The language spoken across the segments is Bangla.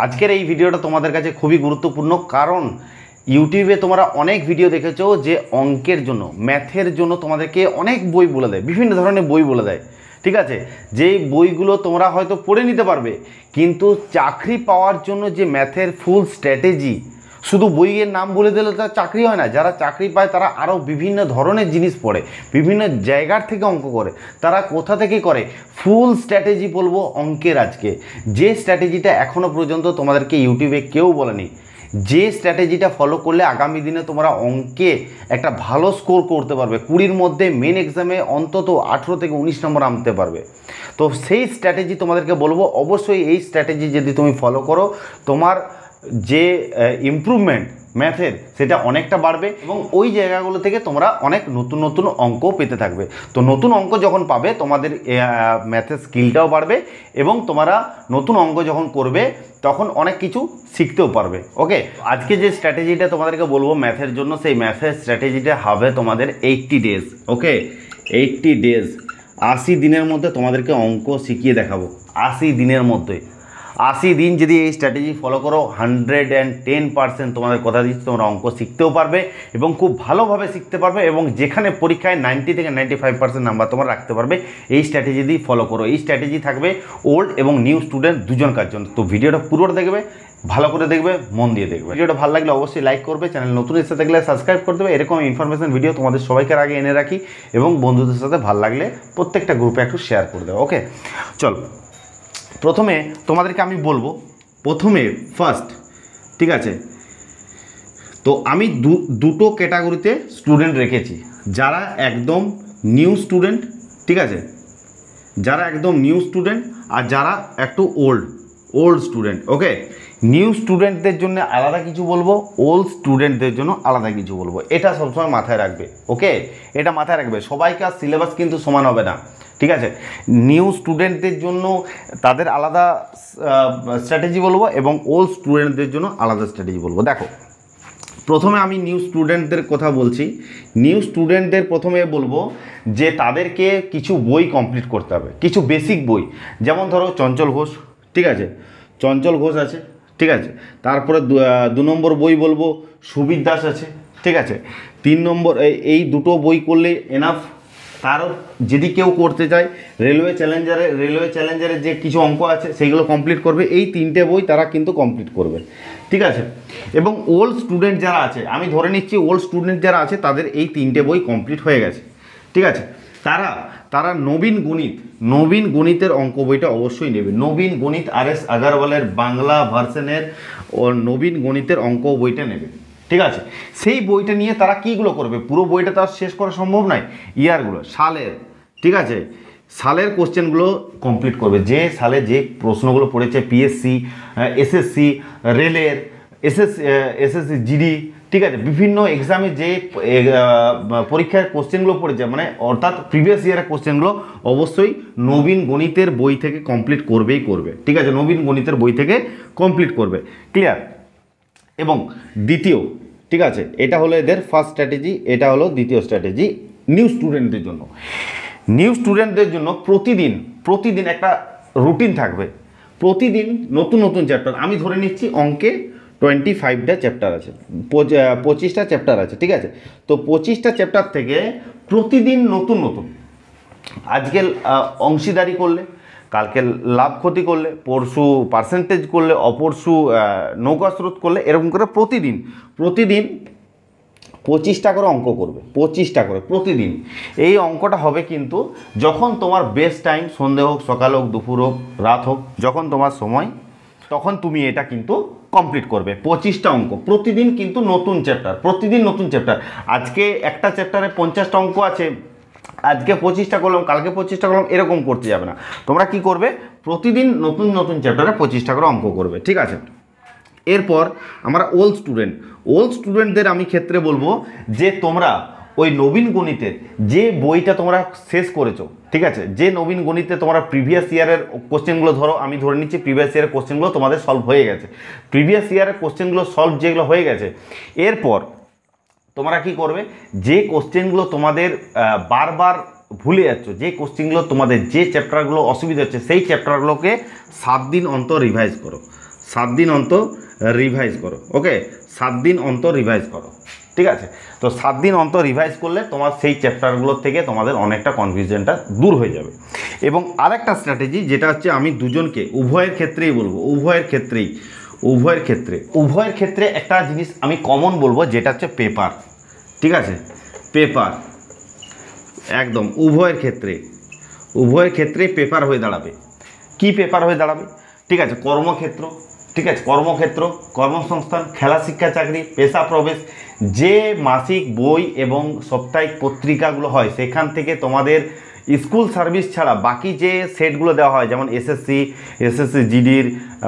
আজকের এই ভিডিওটা তোমাদের কাছে খুবই গুরুত্বপূর্ণ, কারণ ইউটিউবে তোমরা অনেক ভিডিও দেখেছো যে অঙ্কের জন্য, ম্যাথের জন্য তোমাদেরকে অনেক বই বলে দেয়, বিভিন্ন ধরনের বই বলে দেয়। ঠিক আছে, যেই বইগুলো তোমরা হয়তো পড়ে নিতে পারবে, কিন্তু চাকরি পাওয়ার জন্য যে ম্যাথের ফুল স্ট্র্যাটেজি, শুধু বইয়ের নাম বলে দিলে তার চাকরি হয় না। যারা চাকরি পায় তারা আরও বিভিন্ন ধরনের জিনিস পড়ে, বিভিন্ন জায়গার থেকে অঙ্ক করে। তারা কোথা থেকে করে, ফুল স্ট্র্যাটেজি বলবো অঙ্কের আজকে, যে স্ট্র্যাটেজিটা এখনও পর্যন্ত তোমাদেরকে ইউটিউবে কেউ বলেনি, যে স্ট্র্যাটেজিটা ফলো করলে আগামী দিনে তোমরা অঙ্কে একটা ভালো স্কোর করতে পারবে, 20-র মধ্যে মেন এক্সামে অন্তত 18 থেকে 19 নম্বর আনতে পারবে। তো সেই স্ট্র্যাটেজি তোমাদেরকে বলবো। অবশ্যই এই স্ট্র্যাটেজি যদি তুমি ফলো করো, তোমার যে ইমপ্রুভমেন্ট ম্যাথের সেটা অনেকটা বাড়বে, এবং ওই জায়গাগুলো থেকে তোমরা অনেক নতুন নতুন অঙ্ক পেতে থাকবে। তো নতুন অঙ্ক যখন পাবে, তোমাদের ম্যাথের স্কিলটাও বাড়বে, এবং তোমরা নতুন অঙ্ক যখন করবে তখন অনেক কিছু শিখতেও পারবে। ওকে, আজকে যে স্ট্র্যাটেজিটা তোমাদেরকে বলবো ম্যাথের জন্য, সেই ম্যাথের স্ট্র্যাটেজিটা হবে তোমাদের 80 ডেজ। ওকে, 80 ডেজ, 80 দিনের মধ্যে তোমাদেরকে অঙ্ক শিখিয়ে দেখাবো। 80 দিনের মধ্যে, 80 দিন যদি এই স্ট্র্যাটেজি ফলো করো, 110% তোমাদের কথা দিচ্ছি, তোমরা অঙ্ক শিখতেও পারবে এবং খুব ভালোভাবে শিখতে পারবে, এবং যেখানে পরীক্ষায় 90 থেকে 95% নাম্বার তোমরা রাখতে পারবে। এই স্ট্র্যাটেজি দিয়ে ফলো করো। এই স্ট্র্যাটেজি থাকবে ওল্ড এবং নিউ স্টুডেন্ট দুজনকার জন্য। তো ভিডিওটা পুরোটা দেখবে, ভালো করে দেখবে, মন দিয়ে দেখবে। ভিডিওটা ভালো লাগলে অবশ্যই লাইক করবে, চ্যানেল নতুন এসে থাকলে সাবস্ক্রাইব করে দেবে। এরকম ইনফরমেশন ভিডিও তোমাদের সবাইকার আগে এনে রাখি, এবং বন্ধুদের সাথে ভালো লাগলে প্রত্যেকটা গ্রুপে একটু শেয়ার করে দেবে। ওকে, চলো প্রথমে তোমাদেরকে আমি বলবো, প্রথমে ফার্স্ট, ঠিক আছে, তো আমি দুটো ক্যাটাগরিতে স্টুডেন্ট রেখেছি। যারা একদম নিউ স্টুডেন্ট, ঠিক আছে, যারা একদম নিউ স্টুডেন্ট, আর যারা একটু ওল্ড স্টুডেন্ট। ওকে, নিউ স্টুডেন্টদের জন্য আলাদা কিছু বলবো, ওল্ড স্টুডেন্টদের জন্য আলাদা কিছু বলবো। এটা সবসময় মাথায় রাখবে। ওকে, এটা মাথায় রাখবে। সবাইকার সিলেবাস কিন্তু সমান হবে না, ঠিক আছে। নিউ স্টুডেন্টদের জন্য তাদের আলাদা স্ট্র্যাটেজি বলবো, এবং ওল্ড স্টুডেন্টদের জন্য আলাদা স্ট্র্যাটেজি বলবো। দেখো, প্রথমে আমি নিউ স্টুডেন্টদের কথা বলছি। নিউ স্টুডেন্টদের প্রথমে বলবো যে তাদেরকে কিছু বই কমপ্লিট করতে হবে, কিছু বেসিক বই। যেমন ধরো চঞ্চল ঘোষ, ঠিক আছে, চঞ্চল ঘোষ আছে, ঠিক আছে। তারপরে 2 নম্বর বই বলবো সুবীর দাস আছে, ঠিক আছে। 3 নম্বর এই দুটো বই করলে এনাফ। তারও যদি কেউ করতে চায় রেলওয়ে চ্যালেঞ্জারের যে কিছু অঙ্ক আছে সেইগুলো কমপ্লিট করবে। এই 3টে বই তারা কিন্তু কমপ্লিট করবে, ঠিক আছে। এবং ওল্ড স্টুডেন্ট যারা আছে, আমি ধরে নিচ্ছি ওল্ড স্টুডেন্ট যারা আছে তাদের এই 3টে বই কমপ্লিট হয়ে গেছে, ঠিক আছে। তারা নবীন গণিতের অঙ্ক বইটা অবশ্যই নেবে। নবীন গণিত RS আগারওয়ালের বাংলা ভার্সনের ও নবীন গণিতের অঙ্ক বইটা নেবে, ঠিক আছে। সেই বইটা নিয়ে তারা কীগুলো করবে, পুরো বইটা তার শেষ করা সম্ভব নয়, ইয়ারগুলো, সালের, ঠিক আছে, সালের কোশ্চেনগুলো কমপ্লিট করবে। যে সালে যে প্রশ্নগুলো পড়েছে PSC, SSC, রেলের, SSC GD, ঠিক আছে, বিভিন্ন এক্সামে যে পরীক্ষার কোশ্চেনগুলো পড়েছে, মানে অর্থাৎ প্রিভিয়াস ইয়ারের কোশ্চেনগুলো অবশ্যই নবীন গণিতের বই থেকে কমপ্লিট করবেই করবে, ঠিক আছে। নবীন গণিতের বই থেকে কমপ্লিট করবে, ক্লিয়ার। এবং দ্বিতীয়, ঠিক আছে, এটা হলো এদের ফার্স্ট স্ট্র্যাটেজি, এটা হলো দ্বিতীয় স্ট্র্যাটেজি নিউ স্টুডেন্টদের জন্য। নিউ স্টুডেন্টদের জন্য প্রতিদিন একটা রুটিন থাকবে। প্রতিদিন নতুন নতুন চ্যাপ্টার। আমি ধরে নিচ্ছি অঙ্কে 25টা চ্যাপ্টার আছে, 25টা চ্যাপ্টার আছে, ঠিক আছে। তো 25টা চ্যাপ্টার থেকে প্রতিদিন নতুন। আজকে অংশীদারি করলে, কালকে লাভ ক্ষতি করলে, পরশু পার্সেন্টেজ করলে, অপরশু নৌকা স্রোত করলে, এরকম করে প্রতিদিন 25টা করে অঙ্ক করবে, 25টা করে প্রতিদিন। এই অঙ্কটা হবে কিন্তু যখন তোমার বেস্ট টাইম, সন্ধে হোক, সকাল হোক, দুপুর হোক, রাত হোক, যখন তোমার সময়, তখন তুমি এটা কিন্তু কমপ্লিট করবে। 25টা অঙ্ক প্রতিদিন, কিন্তু নতুন চ্যাপ্টার, প্রতিদিন নতুন চ্যাপ্টার। আজকে একটা চ্যাপ্টারে 50টা অঙ্ক আছে, আজকে 25টা করলাম, কালকে 25টা করলাম, এরকম করতে যাবে না। তোমরা কি করবে, প্রতিদিন নতুন চ্যাপ্টারে 25টা করে অঙ্ক করবে, ঠিক আছে। এরপর আমরা ওল্ড স্টুডেন্টদের আমি ক্ষেত্রে বলবো যে তোমরা ওই নবীন গণিতের যে বইটা তোমরা শেষ করেছো, ঠিক আছে, যে নবীন গণিতে তোমরা প্রিভিয়াস ইয়ারের কোশ্চেনগুলো ধরো, আমি ধরে নিচ্ছি প্রিভিয়াস ইয়ারের কোশ্চেনগুলো তোমাদের সলভ হয়ে গেছে। প্রিভিয়াস ইয়ারের কোশ্চেনগুলো সলভ যেগুলো হয়ে গেছে, এরপর তোমরা কি করবে, যে কোশ্চেনগুলো তোমাদের বারবার ভুলে যাচ্ছ, যে কোশ্চেনগুলো তোমাদের, যে চ্যাপ্টারগুলো অসুবিধা হচ্ছে, সেই চ্যাপ্টারগুলোকে 7 দিন অন্তর রিভাইজ করো। 7 দিন অন্তর রিভাইজ করো। ওকে, 7 দিন অন্তর রিভাইজ করো, ঠিক আছে? তো 7 দিন অন্তর রিভাইজ করলে তোমার সেই চ্যাপ্টারগুলোর থেকে তোমাদের অনেকটা কনফিউশনটা দূর হয়ে যাবে। এবং আরেকটা স্ট্র্যাটেজি যেটা হচ্ছে আমি দুজনকে উভয়ের ক্ষেত্রেই বলবো, উভয়ের ক্ষেত্রে একটা জিনিস আমি কমন বলবো, যেটা হচ্ছে পেপার, ঠিক আছে? পেপার একদম উভয়ের ক্ষেত্রে পেপার হয়ে দাঁড়াবে। কি পেপার হয়ে দাঁড়াবে? ঠিক আছে, কর্মক্ষেত্র, ঠিক আছে, কর্মসংস্থান, খেলা, শিক্ষা, চাকরি, পেশা প্রবেশ, যে মাসিক বই এবং সাপ্তাহিক পত্রিকাগুলো হয় সেখান থেকে তোমাদের স্কুল সার্ভিস ছাড়া বাকি যে সেটগুলো দেওয়া হয়, যেমন এসএসসি জিডির,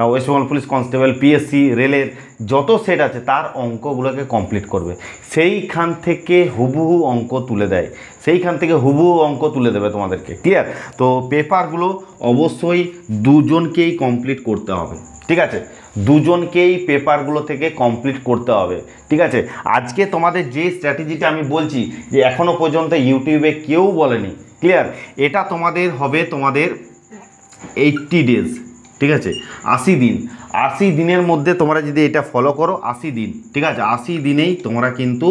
West Bengal police constable, PSC, রেলের যত সেট আছে তার অঙ্কগুলোকে কমপ্লিট করবে। সেইখান থেকে হুবহু অঙ্ক তুলে দেবে তোমাদেরকে। ক্লিয়ার? তো পেপারগুলো অবশ্যই দুজনকেই কমপ্লিট করতে হবে, ঠিক আছে? দুজনকেই পেপারগুলো থেকে কমপ্লিট করতে হবে, ঠিক আছে? আজকে তোমাদের যে স্ট্র্যাটেজিটা আমি বলছি, যে এখনও পর্যন্ত ইউটিউবে কেউ বলেনি, ক্লিয়ার? এটা তোমাদের হবে 80 ডেজ, ঠিক আছে? 80 দিনের মধ্যে তোমরা যদি এটা ফলো করো, 80 দিন, ঠিক আছে? 80 দিনেই তোমরা কিন্তু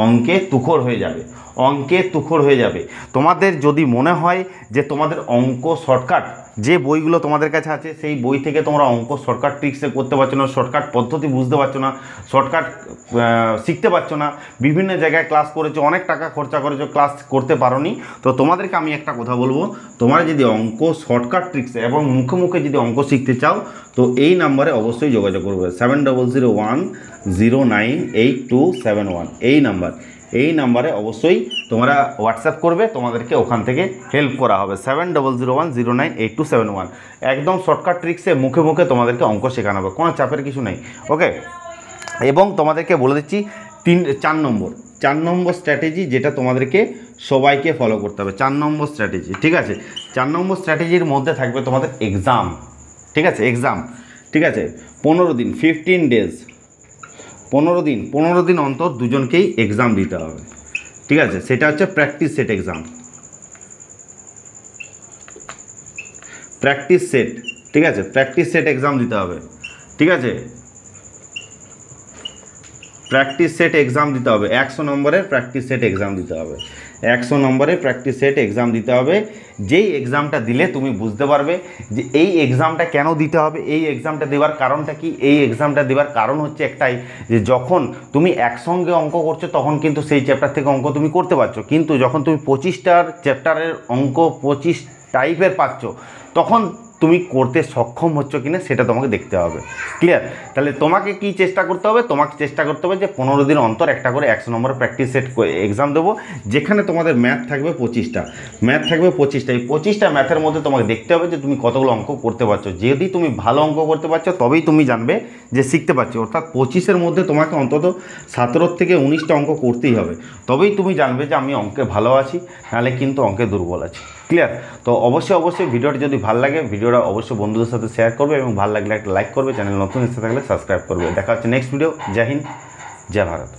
অঙ্কে তুখর হয়ে যাবে। তোমাদের যদি মনে হয় যে তোমাদের অঙ্ক শর্টকাট, যে বইগুলো তোমাদের কাছে আছে সেই বই থেকে তোমরা অঙ্ক শর্টকাট ট্রিক্সে করতে পারছো না, শর্টকাট পদ্ধতি বুঝতে পারছো না, শর্টকাট শিখতে পারছো না, বিভিন্ন জায়গায় ক্লাস করেছো, অনেক টাকা খরচা করেছো, ক্লাস করতে পারোনি, তো তোমাদেরকে আমি একটা কথা বলবো, তোমরা যদি অঙ্ক শর্টকাট ট্রিক্সে এবং মুখে যদি অঙ্ক শিখতে চাও, তো এই নাম্বারে অবশ্যই যোগাযোগ করবে, 7001098271। এই নাম্বারে অবশ্যই তোমরা হোয়াটসঅ্যাপ করবে, তোমাদেরকে ওখান থেকে হেল্প করা হবে। 7001098271। একদম শর্টকাট ট্রিক্সে মুখে তোমাদেরকে অঙ্ক শেখানো হবে, কোনো চাপের কিছু নেই। ওকে, এবং তোমাদেরকে বলে দিচ্ছি 4 নম্বর স্ট্র্যাটেজি, যেটা তোমাদেরকে সবাইকে ফলো করতে হবে। 4 নম্বর স্ট্র্যাটেজি, ঠিক আছে? 4 নম্বর স্ট্র্যাটেজির মধ্যে থাকবে তোমাদের এক্সাম, ঠিক আছে? এক্সাম, ঠিক আছে? 15 দিন, 15 ডেজ, 15 দিন অন্তর দুজনকেই এক্সাম দিতে হবে, ঠিক আছে? সেটা হচ্ছে প্র্যাকটিস সেট এক্সাম, ঠিক আছে? প্র্যাকটিস সেট এক্সাম দিতে হবে, ঠিক আছে? প্র্যাকটিস সেট এক্সাম দিতে হবে, 100 নম্বরের প্র্যাকটিস সেট এক্সাম দিতে হবে, 100 নম্বরের প্র্যাকটিস সেট এক্সাম দিতে হবে। যেই এক্সামটা দিলে তুমি বুঝতে পারবে যে এই এক্সামটা কেন দিতে হবে, এই এক্সামটা দেওয়ার কারণটা কি। এই এক্সামটা দেওয়ার কারণ হচ্ছে একটাই, যে যখন তুমি একসঙ্গে অঙ্ক করছো তখন কিন্তু সেই চ্যাপ্টার থেকে অঙ্ক তুমি করতে পারছো, কিন্তু যখন তুমি 25টার চ্যাপ্টারের অঙ্ক 25 টাইপের পাচ্ছ, তখন তুমি করতে সক্ষম হচ্ছ কিনা সেটা তোমাকে দেখতে হবে। ক্লিয়ার? তাহলে তোমাকে কি চেষ্টা করতে হবে? তোমাকে চেষ্টা করতে হবে যে 15 দিন অন্তর একটা করে 100 নম্বরের প্র্যাকটিস সেট এক্সাম দেবো, যেখানে তোমাদের ম্যাথ থাকবে 25টা, এই 25টা ম্যাথের মধ্যে তোমাকে দেখতে হবে যে তুমি কতগুলো অঙ্ক করতে পারছো। যদি তুমি ভালো অঙ্ক করতে পারছো তবেই তুমি জানবে যে শিখতে পারছো, অর্থাৎ 25-এর মধ্যে তোমাকে অন্তত 17 থেকে 19টা অঙ্ক করতেই হবে, তবেই তুমি জানবে যে আমি অঙ্কে ভালো আছি, নাহলে কিন্তু অঙ্কে দুর্বল আছি। ক্লিয়ার? তো অবশ্যই ভিডিওটা যদি ভালো লাগে, ভিডিওটা অবশ্যই বন্ধুদের সাথে শেয়ার করবে, এবং ভালো লাগলে একটা লাইক করবে, চ্যানেল নতুন এসে থাকলে সাবস্ক্রাইব করবে। দেখা হচ্ছে নেক্সট ভিডিও। জয় হিন্দ, জয় ভারত।